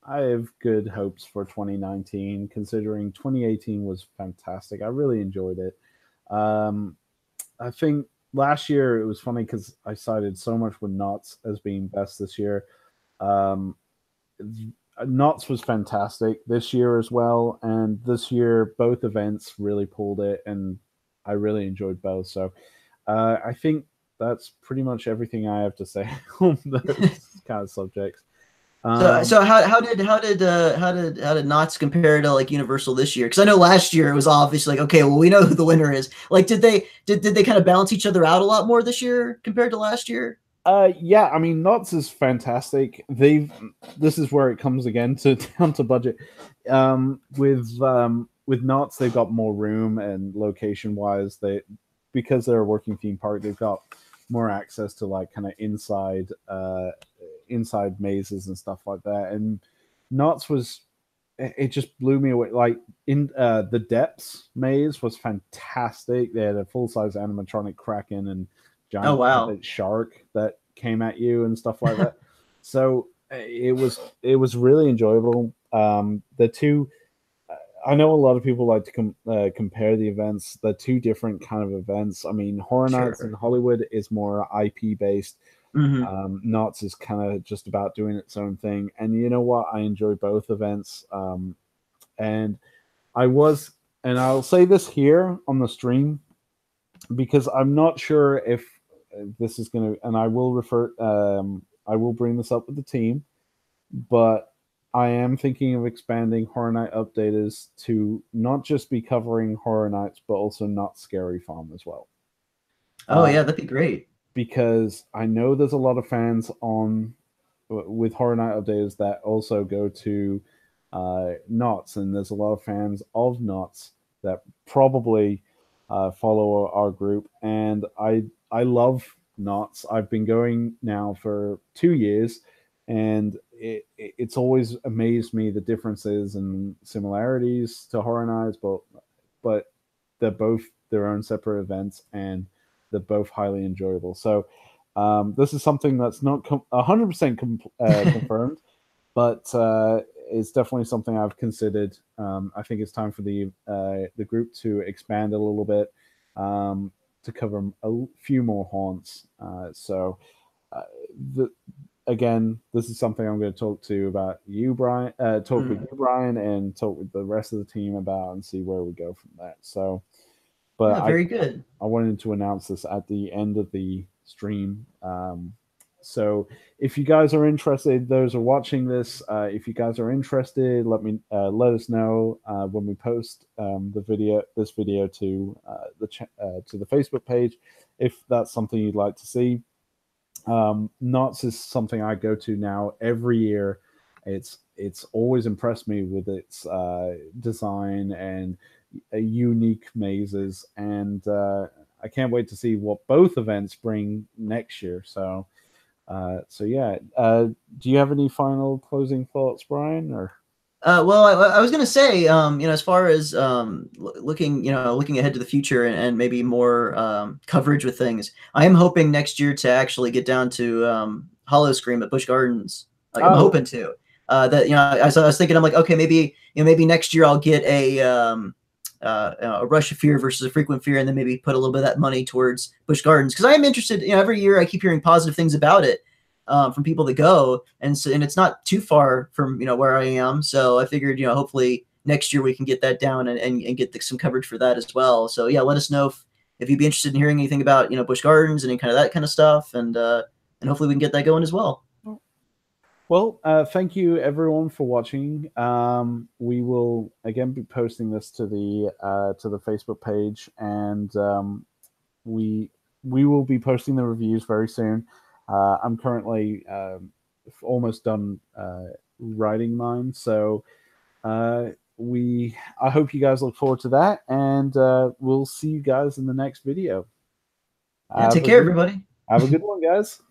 I have good hopes for 2019, considering 2018 was fantastic. I really enjoyed it. I think last year it was funny because I sided so much with Knots as being best this year. Knots was fantastic this year as well, and this year both events really pulled it, and I really enjoyed both. So I think that's pretty much everything I have to say on those kind of subjects. So how did Knots compare to like Universal this year? Because I know last year it was obviously like, okay, well, we know who the winner is. Like, did they kind of balance each other out a lot more this year compared to last year? Yeah, I mean, Knots is fantastic. This is where it comes again to down to budget. With Knots, they've got more room, and location wise, because they're a working theme park, they've got more access to like kind of inside mazes and stuff like that. And Knots it just blew me away. Like in the Depths maze was fantastic. They had a full size animatronic kraken and giant shark that came at you and stuff like that. So it was really enjoyable. The two, I know a lot of people like to compare the events. The two different kind of events. I mean, Horror Nights in Hollywood is more IP based. Mm-hmm. Knots is kind of just about doing its own thing. And you know what? I enjoy both events. And I'll say this here on the stream, because I'm not sure if this is going to, and I will bring this up with the team, but I am thinking of expanding Horror Night Updaters to not just be covering Horror Nights, but also Not Scary Farm as well. Oh, yeah, that'd be great. Because I know there's a lot of fans with Horror Night Updaters that also go to Knots, and there's a lot of fans of Knots that probably follow our group. And I love Knots. I've been going now for 2 years, and it's always amazed me the differences and similarities to Horror Nights, but they're both their own separate events, and they're both highly enjoyable. So this is something that's not 100% confirmed, but it's definitely something I've considered. I think it's time for the group to expand a little bit, to cover a few more haunts. Again, this is something I'm going to talk to about you, Brian. Talk with you, Brian, and talk with the rest of the team about, and see where we go from that. So, but yeah, very good. I wanted to announce this at the end of the stream. So, if you guys are interested, those are watching this, if you guys are interested, let us know when we post this video to the Facebook page, if that's something you'd like to see. Knots is something I go to now every year. It's always impressed me with its design and unique mazes, and I can't wait to see what both events bring next year. So yeah. Do you have any final closing thoughts, Brian? Or well, I was going to say, as far as looking ahead to the future, and maybe more coverage with things, I am hoping next year to actually get down to Hollow Scream at Busch Gardens. Like, I'm hoping to. That, I was thinking, I'm like, okay, maybe next year I'll get a a rush of fear versus a frequent fear, and then maybe put a little bit of that money towards Busch Gardens, because I am interested. Every year I keep hearing positive things about it from people that go, and it's not too far from where I am. So I figured hopefully next year we can get that down and get some coverage for that as well. So yeah, let us know if you'd be interested in hearing anything about Busch Gardens and any kind of that kind of stuff, and hopefully we can get that going as well. Well, thank you everyone for watching. We will again be posting this to the Facebook page, and we will be posting the reviews very soon. I'm currently almost done writing mine, so I hope you guys look forward to that, and we'll see you guys in the next video. Yeah, take care, everybody. Have a good one, guys.